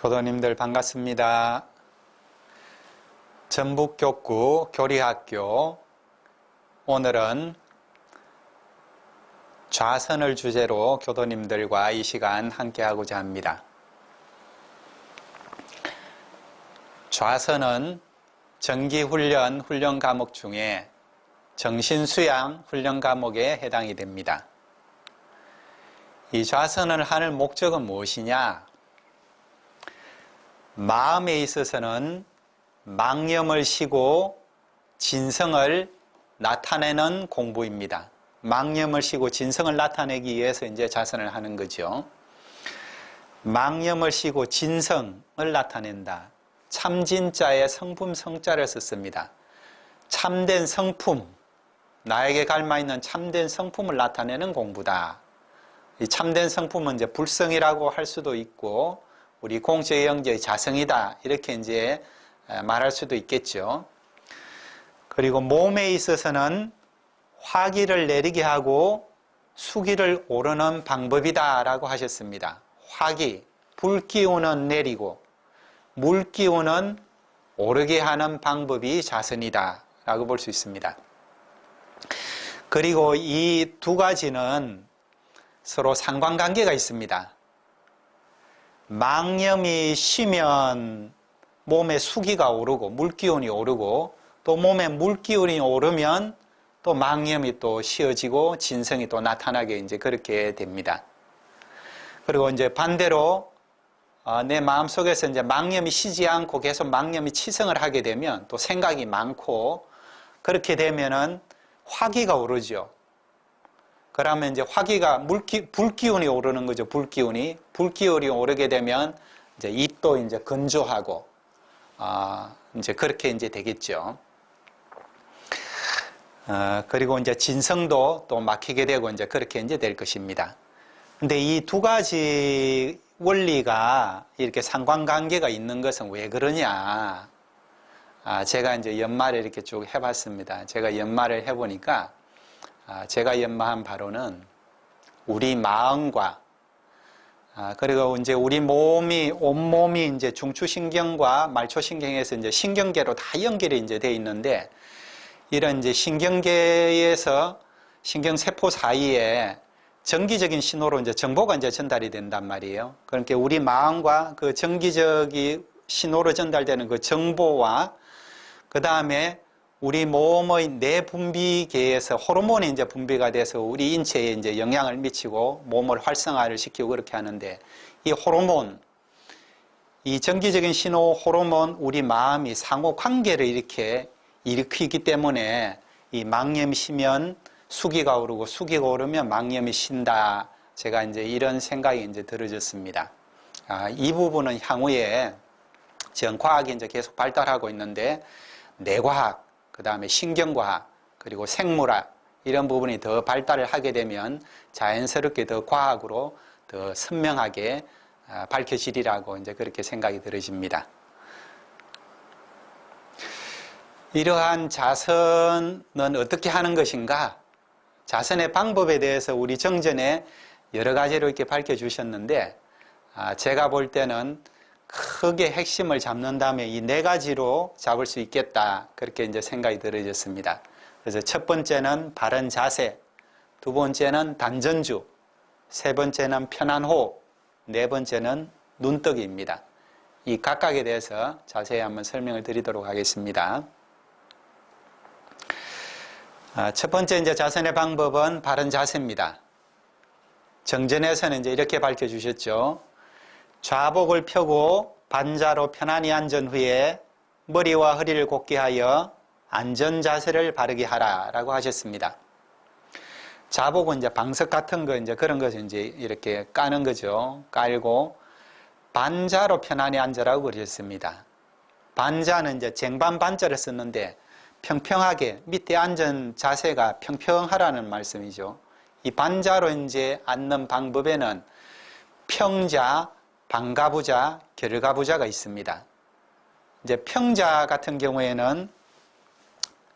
교도님들 반갑습니다. 전북교구 교리학교, 오늘은 좌선을 주제로 교도님들과 이 시간 함께 하고자 합니다. 좌선은 정기훈련 훈련 과목 중에 정신수양 훈련 과목에 해당이 됩니다. 이 좌선을 하는 목적은 무엇이냐? 마음에 있어서는 망념을 쉬고 진성을 나타내는 공부입니다. 망념을 쉬고 진성을 나타내기 위해서 이제 좌선을 하는 거죠. 망념을 쉬고 진성을 나타낸다. 참진자의 성품 성자를 썼습니다. 참된 성품, 나에게 갈마있는 참된 성품을 나타내는 공부다. 이 참된 성품은 이제 불성이라고 할 수도 있고, 우리 공적의 영적의 자성이다, 이렇게 이제 말할 수도 있겠죠. 그리고 몸에 있어서는 화기를 내리게 하고 수기를 오르는 방법이다 라고 하셨습니다. 화기, 불기운은 내리고 물기운은 오르게 하는 방법이 좌선이다 라고 볼 수 있습니다. 그리고 이 두 가지는 서로 상관관계가 있습니다. 망념이 쉬면 몸에 수기가 오르고 물기운이 오르고, 또 몸에 물기운이 오르면 또 망념이 또 쉬어지고 진성이 또 나타나게 이제 그렇게 됩니다. 그리고 이제 반대로 내 마음속에서 이제 망념이 쉬지 않고 계속 망념이 치성을 하게 되면 또 생각이 많고, 그렇게 되면은 화기가 오르죠. 그러면 이제 화기가 불기운이 오르는 거죠. 불기운이 오르게 되면 이제 입도 이제 건조하고, 이제 그렇게 이제 되겠죠. 그리고 이제 진성도 또 막히게 되고 이제 그렇게 이제 될 것입니다. 근데 이 두 가지 원리가 이렇게 상관관계가 있는 것은 왜 그러냐? 제가 이제 연말에 이렇게 쭉 해봤습니다. 제가 연말을 해보니까, 제가 연마한 바로는 우리 마음과, 그리고 이제 우리 몸이, 온몸이 이제 중추신경과 말초신경에서 이제 신경계로 다 연결이 이제 돼 있는데, 이런 이제 신경계에서 신경세포 사이에 정기적인 신호로 이제 정보가 이제 전달이 된단 말이에요. 그러니까 우리 마음과 그 정기적인 신호로 전달되는 그 정보와, 그 다음에 우리 몸의 내분비계에서 호르몬이 이제 분비가 돼서 우리 인체에 이제 영향을 미치고 몸을 활성화를 시키고 그렇게 하는데, 이 호르몬, 이 정기적인 신호 호르몬, 우리 마음이 상호 관계를 이렇게 일으키기 때문에 이 망념이 쉬면 수기가 오르고 수기가 오르면 망념이 쉰다. 제가 이제 이런 생각이 이제 들어졌습니다. 이 부분은 향후에 지금 과학이 이제 계속 발달하고 있는데, 뇌과학, 그 다음에 신경과학, 그리고 생물학, 이런 부분이 더 발달을 하게 되면 자연스럽게 더 과학으로 더 선명하게 밝혀지리라고 이제 그렇게 생각이 들어집니다. 이러한 자선은 어떻게 하는 것인가? 자선의 방법에 대해서 우리 정전에 여러 가지로 이렇게 밝혀주셨는데, 제가 볼 때는 크게 핵심을 잡는다면 이 네 가지로 잡을 수 있겠다, 그렇게 이제 생각이 들어졌습니다. 그래서 첫 번째는 바른 자세, 두 번째는 단전주, 세 번째는 편안 호흡, 네 번째는 눈뜨기입니다. 이 각각에 대해서 자세히 한번 설명을 드리도록 하겠습니다. 첫 번째 이제 자선의 방법은 바른 자세입니다. 정전에서는 이제 이렇게 밝혀주셨죠. 좌복을 펴고 반자로 편안히 앉은 후에 머리와 허리를 곧게 하여 안전 자세를 바르게 하라 라고 하셨습니다. 좌복은 이제 방석 같은 거, 이제 그런 것을 이제 이렇게 까는 거죠. 깔고 반자로 편안히 앉으라고 그러셨습니다. 반자는 이제 쟁반 반자를 썼는데, 평평하게 밑에 앉은 자세가 평평하라는 말씀이죠. 이 반자로 이제 앉는 방법에는 평자, 반가부자, 결가부자가 있습니다. 이제 평자 같은 경우에는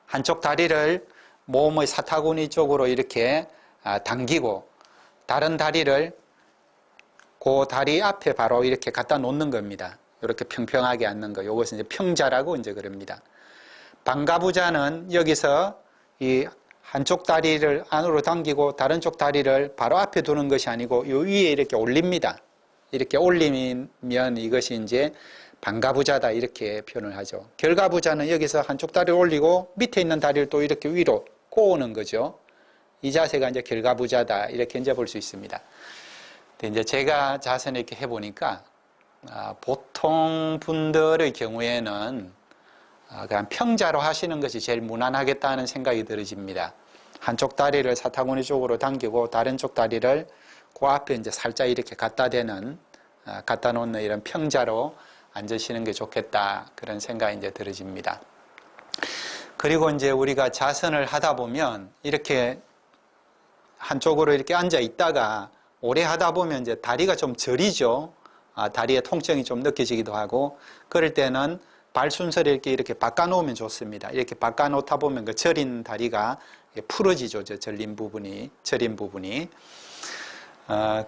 한쪽 다리를 몸의 사타구니 쪽으로 이렇게 당기고, 다른 다리를 그 다리 앞에 바로 이렇게 갖다 놓는 겁니다. 이렇게 평평하게 앉는 거. 요것은 이제 평자라고 이제 그럽니다. 반가부자는 여기서 이 한쪽 다리를 안으로 당기고 다른 쪽 다리를 바로 앞에 두는 것이 아니고 요 위에 이렇게 올립니다. 이렇게 올리면 이것이 이제 반가부자다 이렇게 표현을 하죠. 결가부자는 여기서 한쪽 다리를 올리고 밑에 있는 다리를 또 이렇게 위로 꼬우는 거죠. 이 자세가 이제 결가부자다 이렇게 이제 볼 수 있습니다. 근데 이제 제가 자세를 이렇게 해보니까 보통 분들의 경우에는 그냥 평자로 하시는 것이 제일 무난하겠다는 생각이 들어집니다. 한쪽 다리를 사타구니 쪽으로 당기고 다른 쪽 다리를 그 앞에 이제 살짝 이렇게 갖다 놓는 이런 평자로 앉으시는 게 좋겠다 그런 생각이 이제 들어집니다. 그리고 이제 우리가 자선을 하다 보면 이렇게 한쪽으로 이렇게 앉아 있다가 오래 하다 보면 이제 다리가 좀 저리죠. 다리에 통증이 좀 느껴지기도 하고 그럴 때는 발 순서를 이렇게 바꿔 놓으면 좋습니다. 이렇게 바꿔 놓다 보면 그 저린 다리가 풀어지죠. 저린 부분이.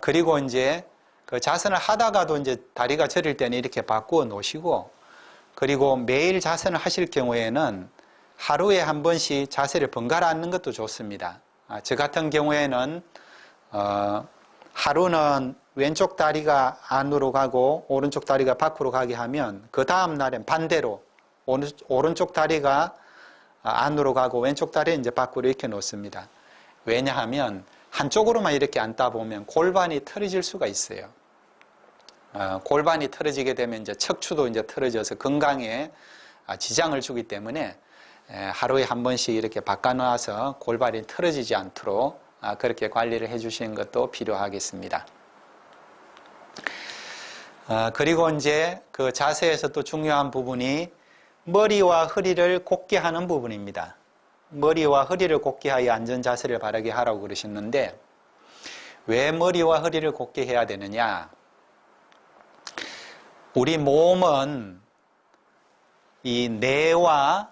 그리고 이제 그 자선을 하다가도 이제 다리가 저릴 때는 이렇게 바꾸어 놓으시고 그리고 매일 자선을 하실 경우에는 하루에 한 번씩 자세를 번갈아 앉는 것도 좋습니다. 저 같은 경우에는 하루는 왼쪽 다리가 안으로 가고 오른쪽 다리가 밖으로 가게 하면 그 다음 날엔 반대로 오른쪽 다리가 안으로 가고 왼쪽 다리는 이제 밖으로 이렇게 놓습니다. 왜냐하면 한쪽으로만 이렇게 앉다 보면 골반이 틀어질 수가 있어요. 골반이 틀어지게 되면 이제 척추도 이제 틀어져서 건강에 지장을 주기 때문에 하루에 한 번씩 이렇게 바꿔놔서 골반이 틀어지지 않도록 그렇게 관리를 해주시는 것도 필요하겠습니다. 그리고 이제 그 자세에서 또 중요한 부분이 머리와 허리를 곧게 하는 부분입니다. 머리와 허리를 곧게 하여 앉은 자세를 바르게 하라고 그러셨는데 왜 머리와 허리를 곧게 해야 되느냐? 우리 몸은 이 뇌와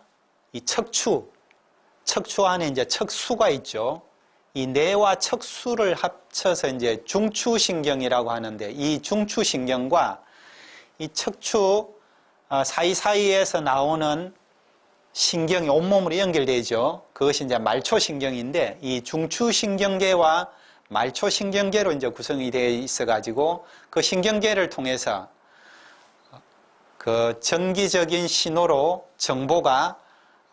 이 척추 안에 이제 척수가 있죠. 이 뇌와 척수를 합쳐서 이제 중추신경이라고 하는데 이 중추신경과 이 척추 사이사이에서 나오는 신경이 온몸으로 연결되죠. 그것이 이제 말초신경인데 이 중추신경계와 말초신경계로 이제 구성이 되어 있어 가지고 그 신경계를 통해서 그 전기적인 신호로 정보가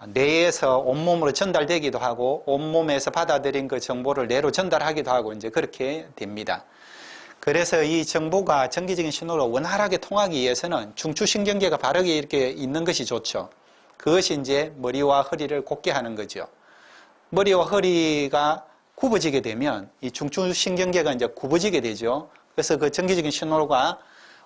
뇌에서 온몸으로 전달되기도 하고 온몸에서 받아들인 그 정보를 뇌로 전달하기도 하고 이제 그렇게 됩니다. 그래서 이 정보가 전기적인 신호로 원활하게 통하기 위해서는 중추신경계가 바르게 이렇게 있는 것이 좋죠. 그것이 이제 머리와 허리를 곧게 하는 거죠. 머리와 허리가 굽어지게 되면 이 중추신경계가 이제 굽어지게 되죠. 그래서 그 전기적인 신호가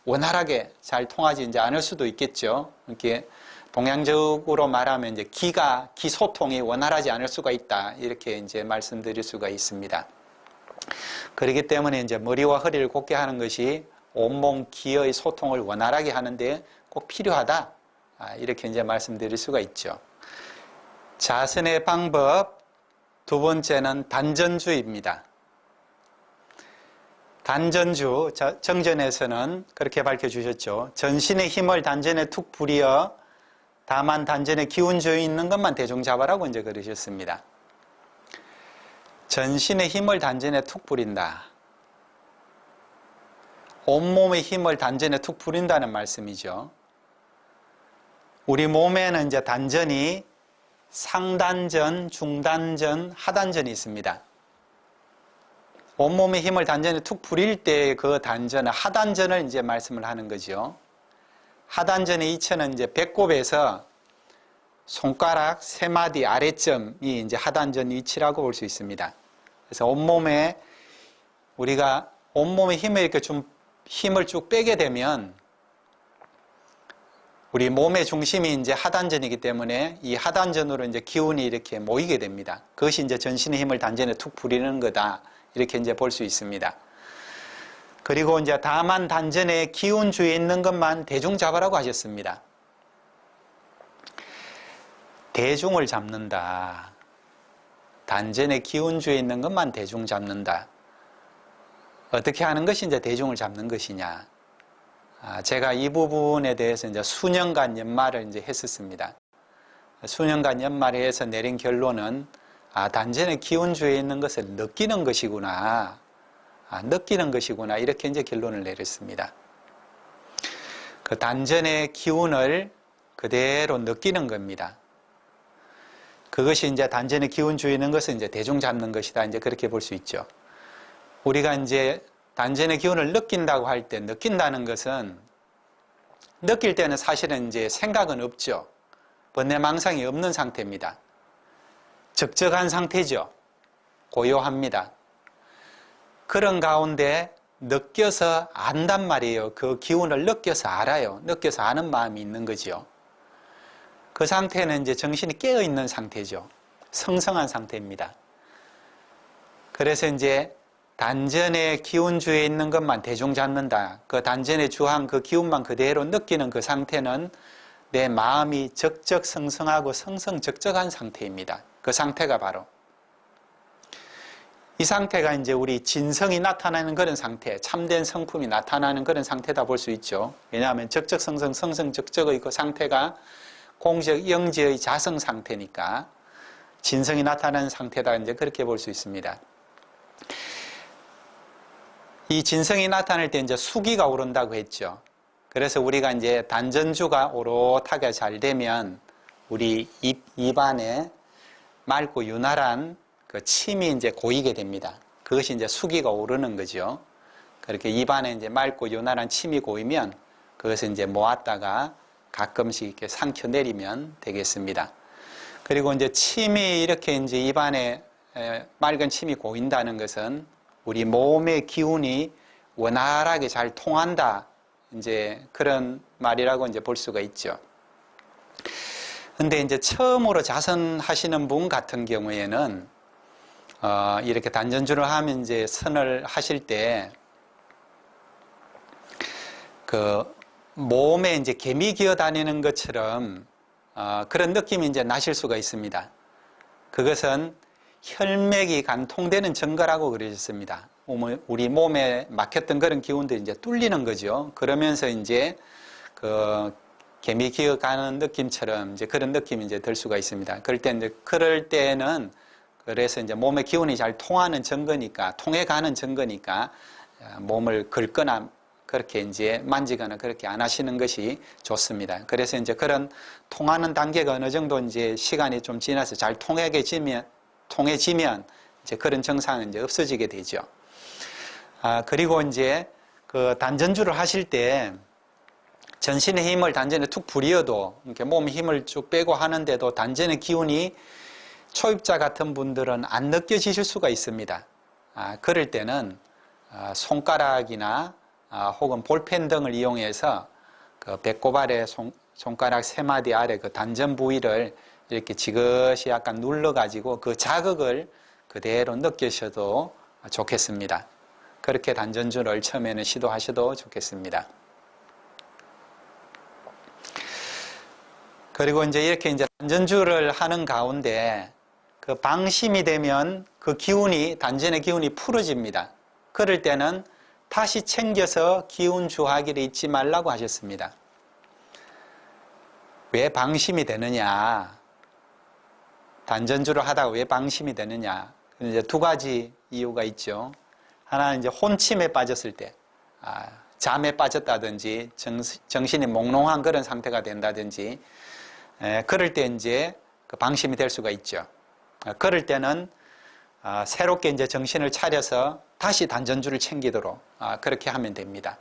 원활하게 잘 통하지 이제 않을 수도 있겠죠. 이렇게 동양적으로 말하면 이제 기 소통이 원활하지 않을 수가 있다. 이렇게 이제 말씀드릴 수가 있습니다. 그렇기 때문에 이제 머리와 허리를 곧게 하는 것이 온몸 기의 소통을 원활하게 하는데 꼭 필요하다. 이렇게 이제 말씀드릴 수가 있죠. 자선의 방법 두 번째는 단전주입니다. 단전주, 정전에서는 그렇게 밝혀주셨죠. 전신의 힘을 단전에 툭 부리어 다만 단전에 기운 주어 있는 것만 대중 잡아라고 이제 그러셨습니다. 전신의 힘을 단전에 툭 부린다. 온몸의 힘을 단전에 툭 부린다는 말씀이죠. 우리 몸에는 이제 단전이 상단전, 중단전, 하단전이 있습니다. 온몸의 힘을 단전에 툭 부릴 때 그 단전은 하단전을 이제 말씀을 하는 거죠. 하단전의 이체는 이제 배꼽에서 손가락 세 마디 아래점이 이제 하단전 위치라고 볼 수 있습니다. 그래서 온몸에 우리가 온몸의 힘을 이렇게 좀 힘을 쭉 빼게 되면 우리 몸의 중심이 이제 하단전이기 때문에 이 하단전으로 이제 기운이 이렇게 모이게 됩니다. 그것이 이제 전신의 힘을 단전에 툭 부리는 거다. 이렇게 이제 볼 수 있습니다. 그리고 이제 다만 단전에 기운 주에 있는 것만 대중 잡아라고 하셨습니다. 대중을 잡는다. 단전에 기운 주에 있는 것만 대중 잡는다. 어떻게 하는 것이 이제 대중을 잡는 것이냐. 제가 이 부분에 대해서 이제 수년간 연말을 이제 했었습니다. 수년간 연말에 해서 내린 결론은 단전의 기운주에 있는 것을 느끼는 것이구나. 느끼는 것이구나. 이렇게 이제 결론을 내렸습니다. 그 단전의 기운을 그대로 느끼는 겁니다. 그것이 이제 단전의 기운주에 있는 것은 이제 대중 잡는 것이다. 이제 그렇게 볼 수 있죠. 우리가 이제 단전의 기운을 느낀다고 할 때, 느낀다는 것은 느낄 때는 사실은 이제 생각은 없죠. 번뇌망상이 없는 상태입니다. 적적한 상태죠. 고요합니다. 그런 가운데 느껴서 안단 말이에요. 그 기운을 느껴서 알아요. 느껴서 아는 마음이 있는 거죠. 그 상태는 이제 정신이 깨어있는 상태죠. 성성한 상태입니다. 그래서 이제 단전의 기운주에 있는 것만 대중 잡는다. 그 단전에 주한 그 기운만 그대로 느끼는 그 상태는 내 마음이 적적성성하고 성성적적한 상태입니다. 그 상태가 바로 이 상태가 이제 우리 진성이 나타나는 그런 상태, 참된 성품이 나타나는 그런 상태다 볼 수 있죠. 왜냐하면 적적성성, 성성적적의 그 상태가 공적 영지의 자성 상태니까 진성이 나타나는 상태다. 이제 그렇게 볼 수 있습니다. 이 진성이 나타날 때 이제 수기가 오른다고 했죠. 그래서 우리가 이제 단전주가 오롯하게 잘 되면 우리 입안에 맑고 윤활한 그 침이 이제 고이게 됩니다. 그것이 이제 수기가 오르는 거죠. 그렇게 입안에 이제 맑고 윤활한 침이 고이면 그것을 이제 모았다가 가끔씩 이렇게 삼켜 내리면 되겠습니다. 그리고 이제 침이 이렇게 이제 입안에 맑은 침이 고인다는 것은 우리 몸의 기운이 원활하게 잘 통한다. 이제 그런 말이라고 이제 볼 수가 있죠. 근데 이제 처음으로 자선하시는 분 같은 경우에는 이렇게 단전주를 하면 이제 선을 하실 때 그 몸에 이제 개미 기어 다니는 것처럼 그런 느낌이 이제 나실 수가 있습니다. 그것은 혈맥이 간통되는 증거라고 그러셨습니다. 우리 몸에 막혔던 그런 기운들이 이제 뚫리는 거죠. 그러면서 이제 그 개미 기어가는 느낌처럼 이제 그런 느낌이 이제 들 수가 있습니다. 그럴 때는 그래서 이제 몸의 기운이 잘 통하는 증거니까, 통해가는 증거니까 몸을 긁거나 그렇게 이제 만지거나 그렇게 안 하시는 것이 좋습니다. 그래서 이제 그런 통하는 단계가 어느 정도 이제 시간이 좀 지나서 잘 통해지면 이제 그런 증상은 이제 없어지게 되죠. 그리고 이제 그 단전주를 하실 때 전신의 힘을 단전에 툭 부려도 이렇게 몸 힘을 쭉 빼고 하는데도 단전의 기운이 초입자 같은 분들은 안 느껴지실 수가 있습니다. 그럴 때는 손가락이나 혹은 볼펜 등을 이용해서 그 배꼽 아래 손가락 3마디 아래 그 단전 부위를 이렇게 지그시 약간 눌러가지고 그 자극을 그대로 느끼셔도 좋겠습니다. 그렇게 단전주를 처음에는 시도하셔도 좋겠습니다. 그리고 이제 단전주를 하는 가운데 그 방심이 되면 그 기운이, 단전의 기운이 풀어집니다. 그럴 때는 다시 챙겨서 기운 주하기를 잊지 말라고 하셨습니다. 왜 방심이 되느냐? 단전주를 하다가 왜 방심이 되느냐? 이제 두 가지 이유가 있죠. 하나는 이제 혼침에 빠졌을 때, 잠에 빠졌다든지, 정신이 몽롱한 그런 상태가 된다든지, 그럴 때 이제 그 방심이 될 수가 있죠. 그럴 때는 새롭게 이제 정신을 차려서 다시 단전주를 챙기도록 그렇게 하면 됩니다.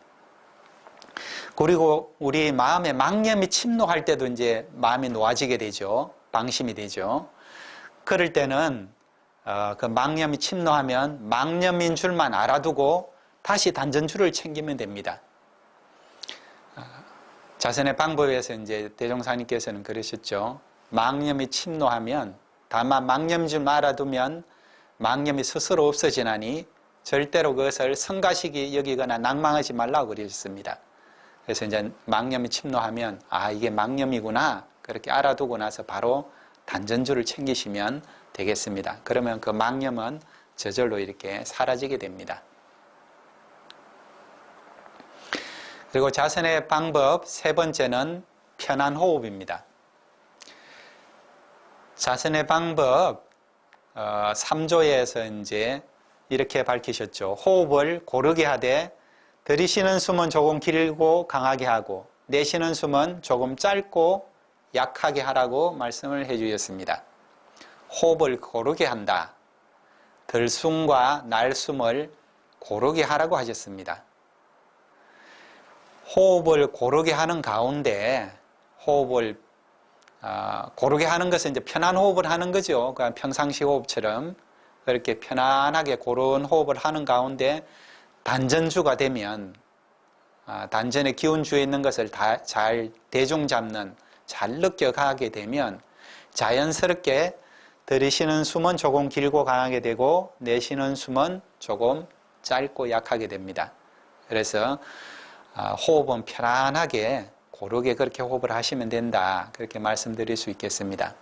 그리고 우리 마음에 망념이 침노할 때도 이제 마음이 놓아지게 되죠. 방심이 되죠. 그럴 때는 그 망념이 침노하면 망념인 줄만 알아두고 다시 단전주를 챙기면 됩니다. 자선의 방법에서 이제 대종사님께서는 그러셨죠. 망념이 침노하면 다만 망념인 줄 알아두면 망념이 스스로 없어지나니 절대로 그것을 성가시기 여기거나 낭망하지 말라고 그러셨습니다. 그래서 이제 망념이 침노하면 이게 망념이구나 그렇게 알아두고 나서 바로 단전주를 챙기시면 되겠습니다. 그러면 그 망념은 저절로 이렇게 사라지게 됩니다. 그리고 자선의 방법 세 번째는 편안 호흡입니다. 자선의 방법 3조에서 이제 이렇게 밝히셨죠. 호흡을 고르게 하되 들이쉬는 숨은 조금 길고 강하게 하고 내쉬는 숨은 조금 짧고 약하게 하라고 말씀을 해주셨습니다. 호흡을 고르게 한다. 들숨과 날숨을 고르게 하라고 하셨습니다. 호흡을 고르게 하는 가운데 호흡을 고르게 하는 것은 이제 편안 호흡을 하는 거죠. 그러니까 평상시 호흡처럼 그렇게 편안하게 고른 호흡을 하는 가운데 단전주가 되면 단전의 기운주에 있는 것을 잘 대중 잡는, 잘 느껴가게 되면 자연스럽게 들이쉬는 숨은 조금 길고 강하게 되고 내쉬는 숨은 조금 짧고 약하게 됩니다. 그래서 호흡은 편안하게 고르게 그렇게 호흡을 하시면 된다. 그렇게 말씀드릴 수 있겠습니다.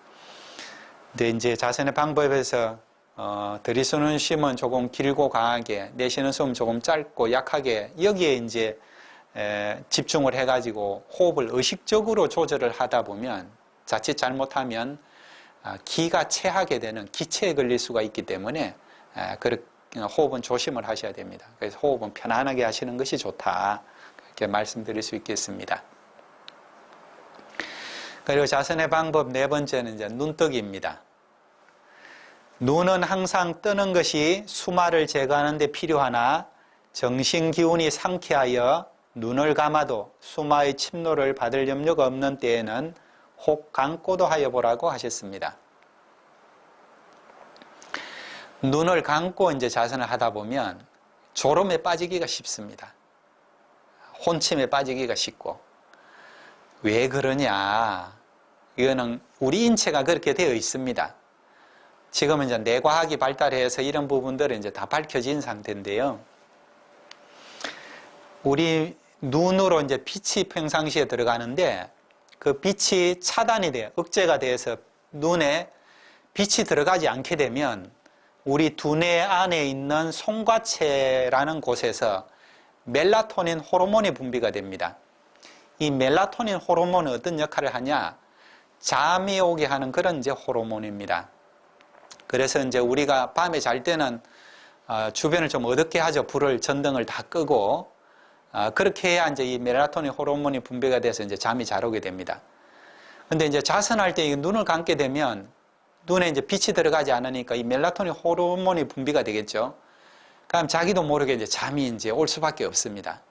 근데 이제 자선의 방법에서 들이쉬는 숨은 조금 길고 강하게 내쉬는 숨은 조금 짧고 약하게 여기에 이제 집중을 해가지고 호흡을 의식적으로 조절을 하다 보면 자칫 잘못하면 기가 체하게 되는 기체에 걸릴 수가 있기 때문에 호흡은 조심을 하셔야 됩니다. 그래서 호흡은 편안하게 하시는 것이 좋다. 그렇게 말씀드릴 수 있겠습니다. 그리고 자선의 방법 네 번째는 이제 눈뜨기입니다. 눈은 항상 뜨는 것이 수마를 제거하는 데 필요하나 정신기운이 상쾌하여 눈을 감아도 수마의 침노를 받을 염려가 없는 때에는 혹 감고도 하여 보라고 하셨습니다. 눈을 감고 이제 자선을 하다 보면 졸음에 빠지기가 쉽습니다. 혼침에 빠지기가 쉽고. 왜 그러냐? 이거는 우리 인체가 그렇게 되어 있습니다. 지금은 이제 뇌과학이 발달해서 이런 부분들은 이제 다 밝혀진 상태인데요. 우리 눈으로 이제 빛이 평상시에 들어가는데 그 빛이 차단이 돼요. 억제가 돼서 눈에 빛이 들어가지 않게 되면 우리 두뇌 안에 있는 송과체라는 곳에서 멜라토닌 호르몬이 분비가 됩니다. 이 멜라토닌 호르몬은 어떤 역할을 하냐? 잠이 오게 하는 그런 이제 호르몬입니다. 그래서 이제 우리가 밤에 잘 때는 주변을 좀 어둡게 하죠. 불을, 전등을 다 끄고 그렇게 해야 이제 이 멜라토닌 호르몬이 분비가 돼서 이제 잠이 잘 오게 됩니다. 근데 이제 자선할 때 눈을 감게 되면 눈에 이제 빛이 들어가지 않으니까 이 멜라토닌 호르몬이 분비가 되겠죠. 그럼 자기도 모르게 이제 잠이 이제 올 수밖에 없습니다.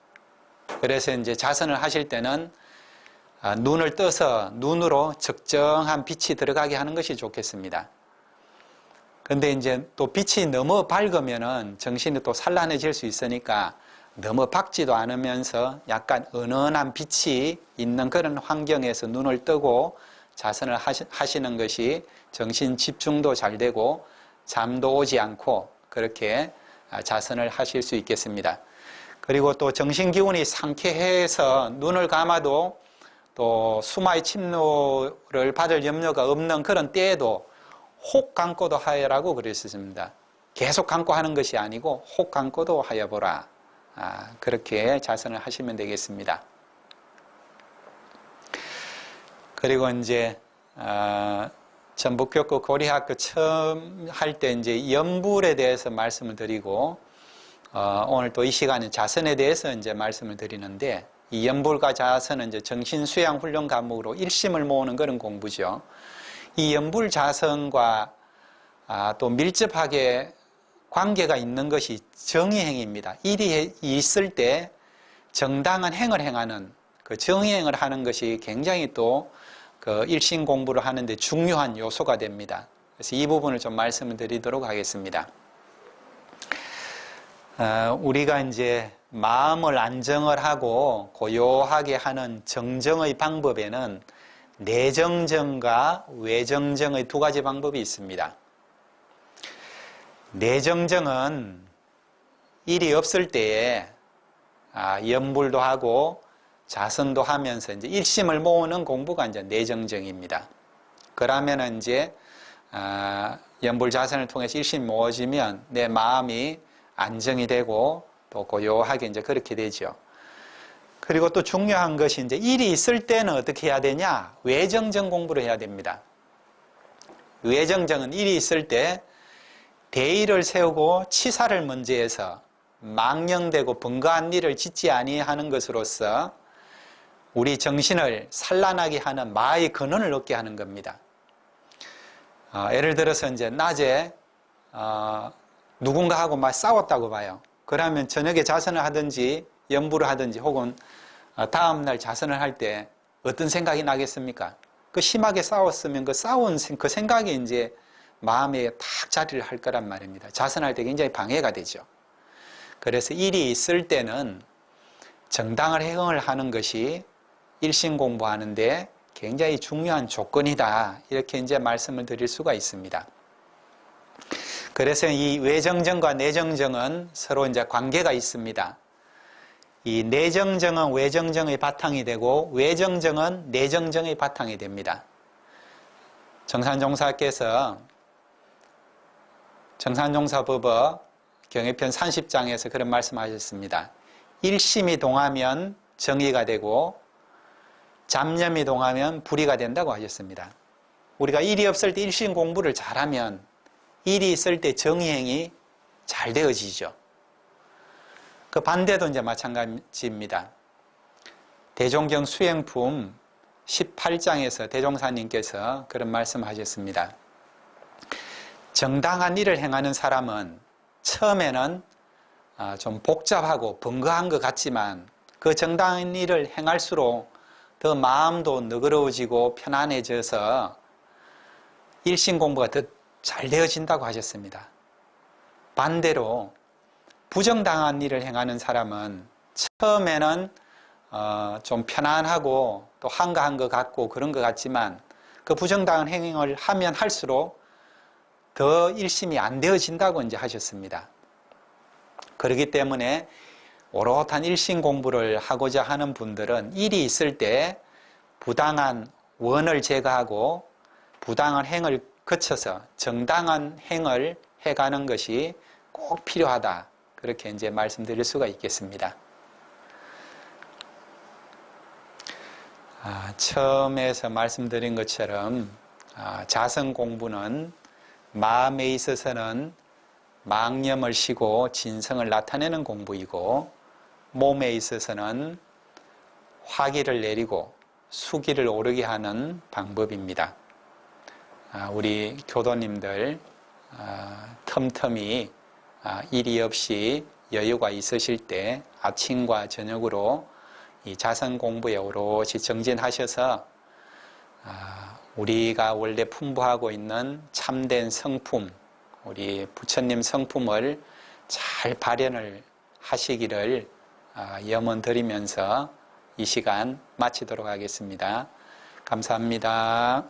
그래서 이제 자선을 하실 때는 눈을 떠서 눈으로 적정한 빛이 들어가게 하는 것이 좋겠습니다. 근데 이제 또 빛이 너무 밝으면은 정신이 또 산란해질 수 있으니까 너무 밝지도 않으면서 약간 은은한 빛이 있는 그런 환경에서 눈을 뜨고 자선을 하시는 것이 정신 집중도 잘 되고 잠도 오지 않고 그렇게 자선을 하실 수 있겠습니다. 그리고 또 정신기운이 상쾌해서 눈을 감아도 또 수마의 침노를 받을 염려가 없는 그런 때에도 혹 감고도 하여라고 그랬습니다. 계속 감고 하는 것이 아니고 혹 감고도 하여보라. 그렇게 자선을 하시면 되겠습니다. 그리고 이제 전북교구 고리학교 처음 할 때 이제 염불에 대해서 말씀을 드리고 오늘 또 이 시간에 자선에 대해서 이제 말씀을 드리는데 이 염불과 자선은 이제 정신수양 훈련 과목으로 일심을 모으는 그런 공부죠. 이 염불 자선과 또 밀접하게 관계가 있는 것이 정의행입니다. 일이 있을 때 정당한 행을 행하는 그 정의행을 하는 것이 굉장히 또 그 일심 공부를 하는데 중요한 요소가 됩니다. 그래서 이 부분을 좀 말씀을 드리도록 하겠습니다. 우리가 이제 마음을 안정을 하고 고요하게 하는 정정의 방법에는 내정정과 외정정의 두 가지 방법이 있습니다. 내정정은 일이 없을 때에 염불도 하고 자선도 하면서 이제 일심을 모으는 공부가 이제 내정정입니다. 그러면은 이제 염불 자선을 통해서 일심이 모아지면 내 마음이 안정이 되고 또 고요하게 이제 그렇게 되죠. 그리고 또 중요한 것이 이제 일이 있을 때는 어떻게 해야 되냐? 외정정 공부를 해야 됩니다. 외정정은 일이 있을 때 대의를 세우고 치사를 먼저 해서 망령되고 번거한 일을 짓지 아니하는 것으로서 우리 정신을 산란하게 하는 마의 근원을 얻게 하는 겁니다. 예를 들어서 이제 낮에 누군가하고 막 싸웠다고 봐요. 그러면 저녁에 자선을 하든지 연부를 하든지 혹은 다음날 자선을 할 때 어떤 생각이 나겠습니까? 그 심하게 싸웠으면 그 싸운 그 생각이 이제 마음에 탁 자리를 할 거란 말입니다. 자선할 때 굉장히 방해가 되죠. 그래서 일이 있을 때는 정당을 행을 하는 것이 일신 공부하는데 굉장히 중요한 조건이다. 이렇게 이제 말씀을 드릴 수가 있습니다. 그래서 이 외정정과 내정정은 서로 이제 관계가 있습니다. 이 내정정은 외정정의 바탕이 되고 외정정은 내정정의 바탕이 됩니다. 정산종사께서 정산종사법어 경애편 30장에서 그런 말씀하셨습니다. 일심이 동하면 정의가 되고 잡념이 동하면 불의가 된다고 하셨습니다. 우리가 일이 없을 때 일심 공부를 잘하면 일이 있을 때 정의행이 잘 되어지죠. 그 반대도 이제 마찬가지입니다. 대종경 수행품 18장에서 대종사님께서 그런 말씀하셨습니다. 정당한 일을 행하는 사람은 처음에는 좀 복잡하고 번거한 것 같지만 그 정당한 일을 행할수록 더 마음도 너그러워지고 편안해져서 일심 공부가 더 잘 되어진다고 하셨습니다. 반대로 부정당한 일을 행하는 사람은 처음에는 좀 편안하고 또 한가한 것 같고 그런 것 같지만 그 부정당한 행위를 하면 할수록 더 일심이 안 되어진다고 이제 하셨습니다. 그렇기 때문에 오롯한 일심 공부를 하고자 하는 분들은 일이 있을 때 부당한 원을 제거하고 부당한 행을 거쳐서 정당한 행을 해가는 것이 꼭 필요하다. 그렇게 이제 말씀드릴 수가 있겠습니다. 처음에서 말씀드린 것처럼 자성 공부는 마음에 있어서는 망념을 쉬고 진성을 나타내는 공부이고 몸에 있어서는 화기를 내리고 수기를 오르게 하는 방법입니다. 우리 교도님들 틈틈이 일이 없이 여유가 있으실 때 아침과 저녁으로 이 자선 공부에 오롯이 정진하셔서 우리가 원래 풍부하고 있는 참된 성품, 우리 부처님 성품을 잘 발현을 하시기를 염원드리면서 이 시간 마치도록 하겠습니다. 감사합니다.